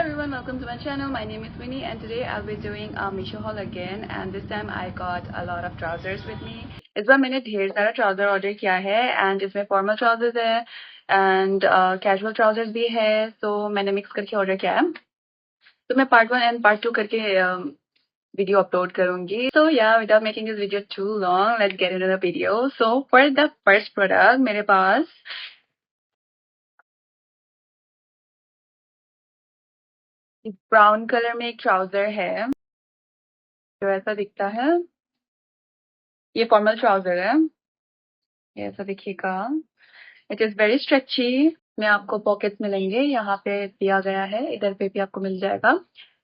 everyone, welcome to my channel. My name is Winnie and today I'll be doing a Meesho haul again and this time I got a lot of trousers with me. इस बार मैंने ढेर सारा trouser order किया है and इसमें formal trousers है and casual trousers भी है, तो मैंने मिक्स करके ऑर्डर किया है। तो मैं पार्ट 1 एंड पार्ट 2 करके वीडियो अपलोड करूंगी। So yeah, without making this video too long, let's get into the video. So for the first product मेरे पास ब्राउन कलर में एक ट्राउजर है जो ऐसा दिखता है। ये फॉर्मल ट्राउजर है, ये ऐसा दिखेगा। It is very stretchy. में आपको पॉकेट्स मिलेंगे, यहाँ पे दिया गया है, इधर पे भी आपको मिल जाएगा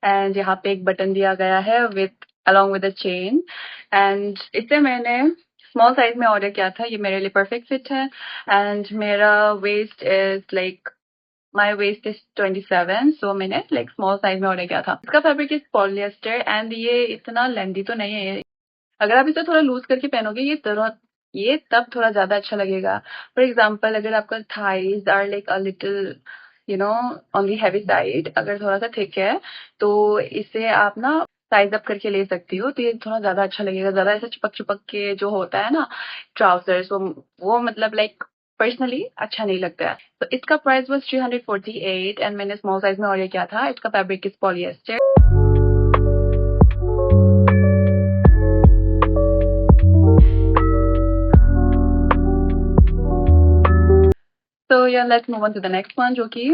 एंड यहाँ पे एक बटन दिया गया है with along with a chain. And इसे मैंने स्मॉल साइज में ऑर्डर किया था, ये मेरे लिए परफेक्ट फिट है एंड मेरा waist is like my waist is 27, so मैंने लाइक स्मॉल साइज में ऑर्डर किया था। इसका फैब्रिक इज पॉलिएस्टर एंड ये इतना लेंथी तो नहीं है। अगर आप इसे थोड़ा लूज करके पहनोगे ये तब थोड़ा ज्यादा अच्छा लगेगा। फॉर एग्जाम्पल, अगर आपका thighs are like a little on the heavy side, अगर थोड़ा सा थिक है तो इसे आप ना साइज अप करके ले सकती हो, तो ये थोड़ा ज्यादा अच्छा लगेगा। ज्यादा ऐसा चिपक चिपक के जो होता है ना ट्राउजर्स, वो मतलब लाइक पर्सनली अच्छा नहीं लगता है। तो इसका प्राइस वॉज 348 एंड मैंने स्मॉल साइज में ऑर्डर किया था। इसका fabric is polyester. So yeah, let's move on to the next one, जो कि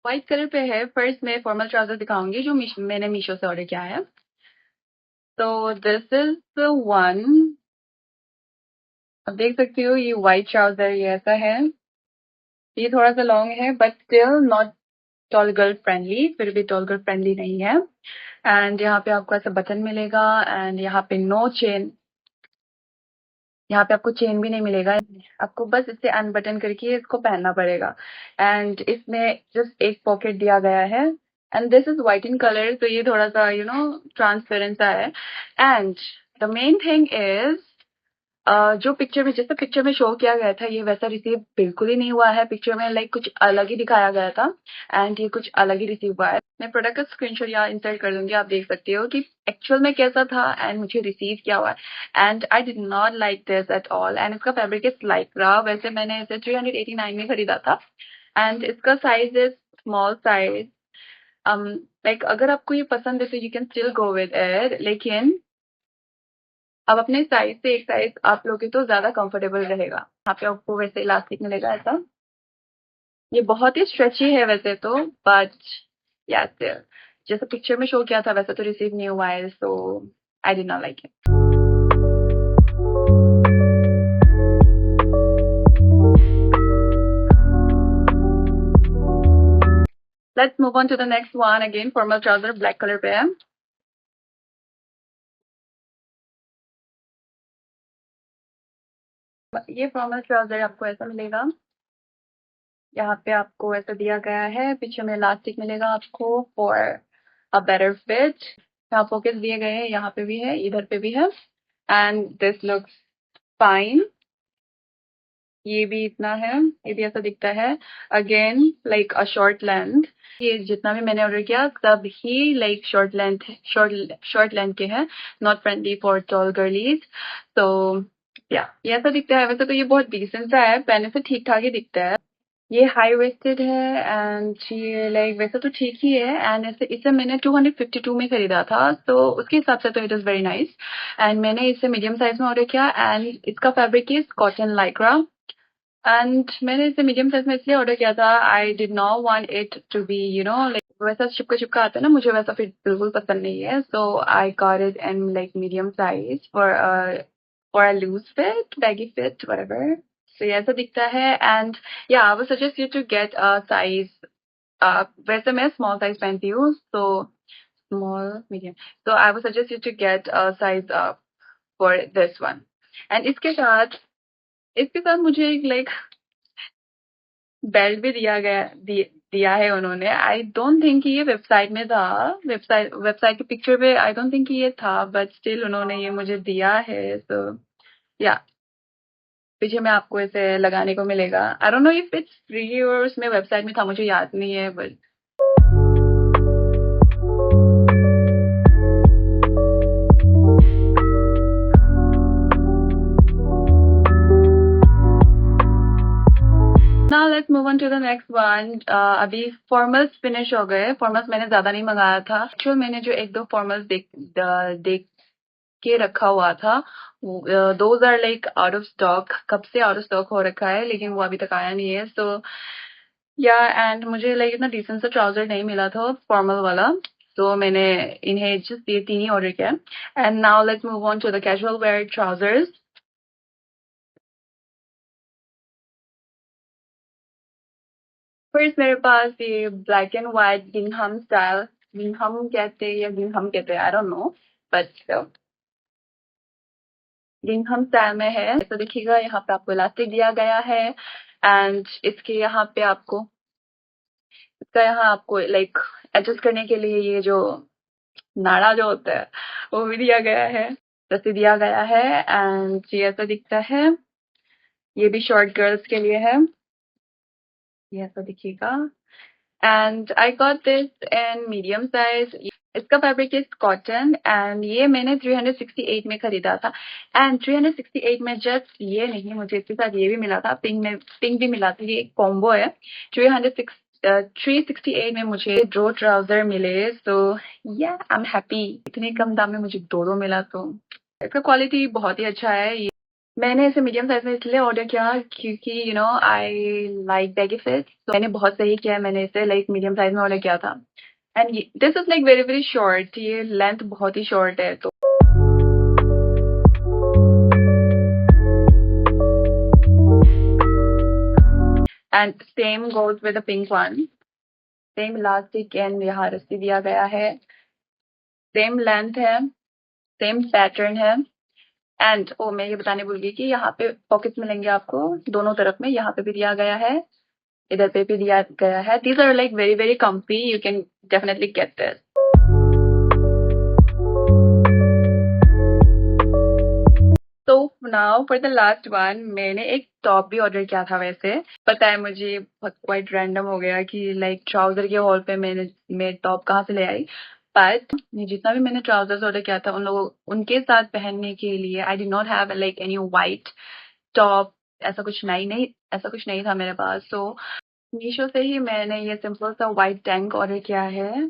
व्हाइट कलर पे है। फर्स्ट मैं फॉर्मल ट्राउजर दिखाऊंगी जो मैंने मीशो से ऑर्डर किया है। तो दिस इज द वन। अब देख सकती हो ये व्हाइट ट्राउजर ये ऐसा है। ये थोड़ा सा लॉन्ग है but still not tall girl friendly, फिर भी टॉल गर्ल फ्रेंडली नहीं है। एंड यहाँ पे आपको ऐसा बटन मिलेगा एंड यहाँ पे नो चेन, यहाँ पे आपको चेन भी नहीं मिलेगा। आपको बस इसे अनबटन करके इसको पहनना पड़ेगा एंड इसमें जस्ट एक पॉकेट दिया गया है and this is white in colour, तो ये थोड़ा सा ट्रांसपेरेंट सा है। And the main thing is जो पिक्चर में, जैसे पिक्चर में शो किया गया था, ये वैसा रिसीव बिल्कुल ही नहीं हुआ है। पिक्चर में लाइक कुछ अलग ही दिखाया गया था एंड ये कुछ अलग ही रिसीव हुआ है। मैं प्रोडक्ट का स्क्रीनशॉट यहाँ इंसर्ट कर दूंगी, आप देख सकते हो कि एक्चुअल में कैसा था एंड मुझे रिसीव क्या हुआ है। And I did not like this at all. And इसका फैब्रिक इज लाइक्रा। वैसे मैंने इसे 389 में खरीदा था एंड इसका size is small size. Like अगर आपको ये पसंद है तो you can still go with it, लेकिन अब अपने साइज से एक साइज आप लोगे तो ज्यादा कंफर्टेबल रहेगा। यहाँ पे आपको वैसे इलास्टिक मिलेगा ऐसा। ये बहुत ही स्ट्रेची है वैसे तो, बट यस, जैसे पिक्चर में शो किया था वैसा तो रिसीव नहीं हुआ है, so I did not like it. Let's move on to the next one. Again formal trouser, black colour पे है। ये फॉर्मल ट्राउजर आपको ऐसा मिलेगा। यहाँ पे आपको ऐसा दिया गया है, पीछे में इलास्टिक मिलेगा आपको फॉर अ बेटर फिट। यहाँ पॉकेट दिए गए हैं, यहाँ पे भी है, इधर पे भी है एंड दिस लुक्स फाइन। ये भी इतना है, ये भी ऐसा दिखता है। Again like a short length. ये जितना भी मैंने ऑर्डर किया सब ही लाइक शॉर्ट लेंथ के हैं, नॉट फ्रेंडली फॉर टॉल गर्लीज। तो या ये ऐसा दिखता है। वैसे तो ये बहुत डिसेंट सा है, पहने से ठीक ठाक ही दिखता है। ये हाई वेस्टेड है एंड ये लाइक वैसे तो ठीक ही है एंड इसे मैंने 252 में खरीदा था, तो उसके हिसाब से तो it is very nice. And मैंने इसे मीडियम साइज में ऑर्डर किया एंड इसका fabric is cotton Lycra and मैंने इसे मीडियम साइज में इसलिए ऑर्डर किया था, I did not want it to be like वैसा चिपका चिपका आता है ना, मुझे वैसा फिर बिल्कुल पसंद नहीं है। So I got it in like medium size for a loose fit, baggy fit, whatever. So ये ऐसा दिखता है एंड या I would suggest you to get a size. वैसे मैं स्मॉल साइज पहनती हूँ, so small medium, so I would suggest you to get a size up for this one। And इसके साथ मुझे एक लाइक बेल्ट भी दिया है उन्होंने। आई डोंट थिंक कि ये वेबसाइट में था, वेबसाइट की पिक्चर पे आई डोंट थिंक कि ये था, बट स्टिल उन्होंने ये मुझे दिया है। सो या पीछे में आपको ऐसे लगाने को मिलेगा। I don't know if it's free और उसमें वेबसाइट में था, मुझे याद नहीं है, but now let's move on to the next one. अभी फॉर्मल्स फिनिश हो गए। फॉर्मल्स मैंने ज्यादा नहीं मंगाया था। एक्चुअल मैंने जो एक दो फॉर्मल्स देख के रखा हुआ था, those are like out of stock. कब से आउट ऑफ स्टॉक हो रखा है, लेकिन वो अभी तक आया नहीं है। सो या एंड मुझे लाइक इतना डिसेंट सा ट्राउजर नहीं मिला था फॉर्मल वाला, तो मैंने इन्हें जस्ट ये तीन ही ऑर्डर किया। And now let's move on to the casual wear trousers. First मेरे पास ये ब्लैक एंड व्हाइट गिंघम स्टाइल, गिंघम कहते हैं या गिंघम कहते हैं, आई डोंट नो, बट गिंघम स्टाइल में है। तो देखिएगा, यहाँ पे आपको इलास्टिक दिया गया है एंड इसके यहाँ पे आपको, इसका यहाँ आपको लाइक एडजस्ट करने के लिए ये जो नाड़ा जो होता है वो भी दिया गया है, रस्सी दिया गया है। एंड ये ऐसा दिखता है। ये भी शॉर्ट गर्ल्स के लिए है, ये ऐसा दिखेगा। And I got this in medium size. इसका फैब्रिक इज कॉटन एंड ये मैंने 368 में खरीदा था। एंड 368 में जस्ट ये नहीं, मुझे इसके साथ ये भी मिला था, पिंक भी मिला था। ये एक कॉम्बो है। 368 में मुझे दो ट्राउजर मिले। सो या आई एम हैप्पी। इतने कम दाम में मुझे दो मिला, तो इसका क्वालिटी बहुत ही अच्छा है। मैंने इसे मीडियम साइज में इसलिए ऑर्डर किया क्योंकि आई लाइक बैगी फिट्स, तो मैंने बहुत सही किया, मैंने इसे लाइक मीडियम साइज में ऑर्डर किया था। And this is like very very short, ये लेंथ बहुत ही शॉर्ट है। तो and same goes with the pink one. Same elastic and यहाँ रस्सी दिया गया है, सेम लेंथ है, सेम पैटर्न है। एंड ओ मैं ये बताने भूल गई कि यहाँ पे पॉकेट्स मिलेंगे आपको दोनों तरफ में, यहाँ पे भी दिया गया है, इधर पे भी दिया गया है। These are like very very comfy, you can definitely get this. तो now for the last one, मैंने एक टॉप भी ऑर्डर किया था। वैसे पता है मुझे बहुत क्वाइट रैंडम हो गया कि लाइक ट्राउजर के हॉल पे मैं टॉप कहाँ से ले आई। बट जितना भी मैंने ट्राउजर्स ऑर्डर किया था, उन लोगों उनके साथ पहनने के लिए आई did not have like any white top. ऐसा कुछ नहीं, ऐसा कुछ नहीं था मेरे पास। सो मीशो से ही मैंने ये सिंपल सा वाइट टैंक ऑर्डर किया है।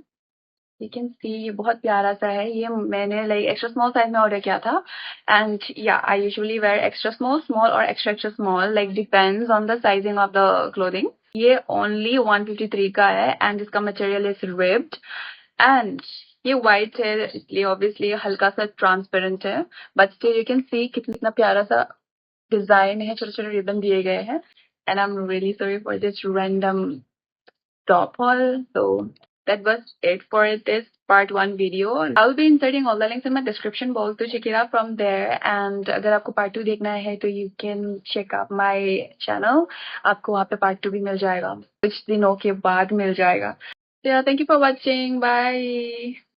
यू कैन सी ये बहुत प्यारा सा है। ये मैंने लाइक एक्स्ट्रा स्मॉल साइज में ऑर्डर किया था। एंड या I usually wear extra small, small और extra extra small, like depends on the sizing of the clothing. ये ओनली 153 का है एंड इसका मटेरियल इज रिब्ड। एंड ये व्हाइट है इसलिए ऑब्वियसली हल्का सा ट्रांसपेरेंट है, but still you can see कितना प्यारा सा डिजाइन है, छोटे छोटे रिबन दिए गए हैं। And I am really sorry for this random top haul. So that was it for this part one video. I'll be inserting all the links in my description box, so check it out from there. And अगर आपको part two देखना है तो you can check out my channel. आपको वहाँ पे part two भी मिल जाएगा, कुछ दिनों के बाद मिल जाएगा। So yeah, thank you for watching. Bye.